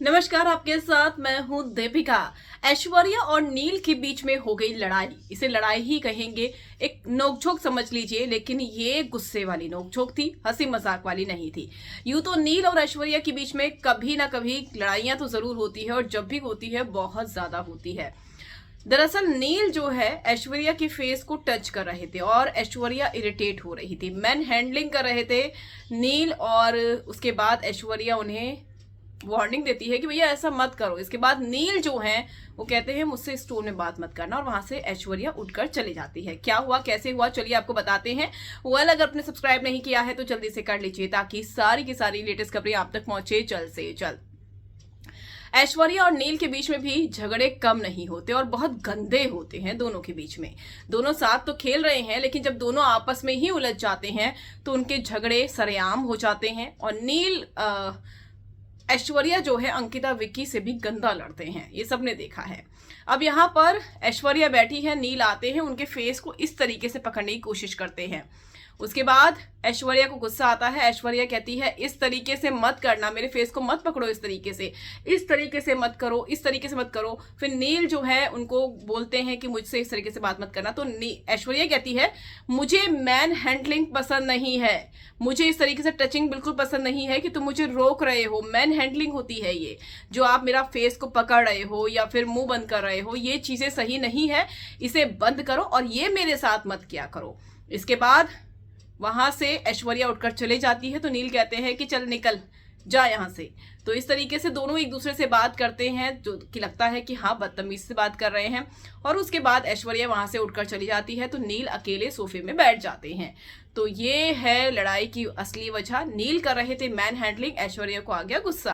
नमस्कार, आपके साथ मैं हूं दीपिका। ऐश्वर्या और नील के बीच में हो गई लड़ाई। इसे लड़ाई ही कहेंगे, एक नोकझोंक समझ लीजिए, लेकिन ये गुस्से वाली नोकझोंक थी, हंसी मजाक वाली नहीं थी। यूं तो नील और ऐश्वर्या के बीच में कभी ना कभी लड़ाइयां तो जरूर होती है, और जब भी होती है बहुत ज्यादा होती है। दरअसल नील जो है ऐश्वर्या की फेस को टच कर रहे थे और ऐश्वर्या इरिटेट हो रही थी, मैन हैंडलिंग कर रहे थे नील। और उसके बाद ऐश्वर्या उन्हें वार्निंग देती है कि भैया ऐसा मत करो। इसके बाद नील जो है वो कहते हैं मुझसे इस टोन में बात मत करना, और वहां से ऐश्वर्या उठकर चली जाती है। क्या हुआ, कैसे हुआ, चलिए आपको बताते हैं। अगर आपने सब्सक्राइब नहीं किया है तो जल्दी से कर लीजिए, ताकि सारी की सारी लेटेस्ट खबरें आप तक पहुंचे जल्द से जल्द। ऐश्वर्या और नील के बीच में भी झगड़े कम नहीं होते और बहुत गंदे होते हैं दोनों के बीच में। दोनों साथ तो खेल रहे हैं, लेकिन जब दोनों आपस में ही उलझ जाते हैं तो उनके झगड़े सरेआम हो जाते हैं। और नील ऐश्वर्या जो है अंकिता विक्की से भी गंदा लड़ते हैं, ये सबने देखा है। अब यहाँ पर ऐश्वर्या बैठी है, नील आते हैं, उनके फेस को इस तरीके से पकड़ने की कोशिश करते हैं। उसके बाद ऐश्वर्या को गुस्सा आता है। ऐश्वर्या कहती है इस तरीके से मत करना, मेरे फेस को मत पकड़ो, इस तरीके से मत करो, इस तरीके से मत करो। फिर नील जो है उनको बोलते हैं कि मुझसे इस तरीके से बात मत करना। तो ऐश्वर्या कहती है मुझे मैन हैंडलिंग पसंद नहीं है, मुझे इस तरीके से टचिंग बिल्कुल पसंद नहीं है कि तुम मुझे रोक रहे हो। मैन हैंडलिंग होती है ये, जो आप मेरा फेस को पकड़ रहे हो या फिर मुंह बंद कर रहे हो, ये चीजें सही नहीं है, इसे बंद करो और ये मेरे साथ मत किया करो। इसके बाद वहां से ऐश्वर्या उठकर चले जाती है, तो नील कहते हैं कि चल निकल जा यहां से। तो इस तरीके से दोनों एक दूसरे से बात करते हैं, जो कि लगता है कि हाँ बदतमीज से बात कर रहे हैं। और उसके बाद ऐश्वर्या वहां से उठकर चली जाती है, तो नील अकेले सोफे में बैठ जाते हैं। तो ये है लड़ाई की असली वजह, नील कर रहे थे मैन हैंडलिंग, ऐश्वर्या को आ गया गुस्सा।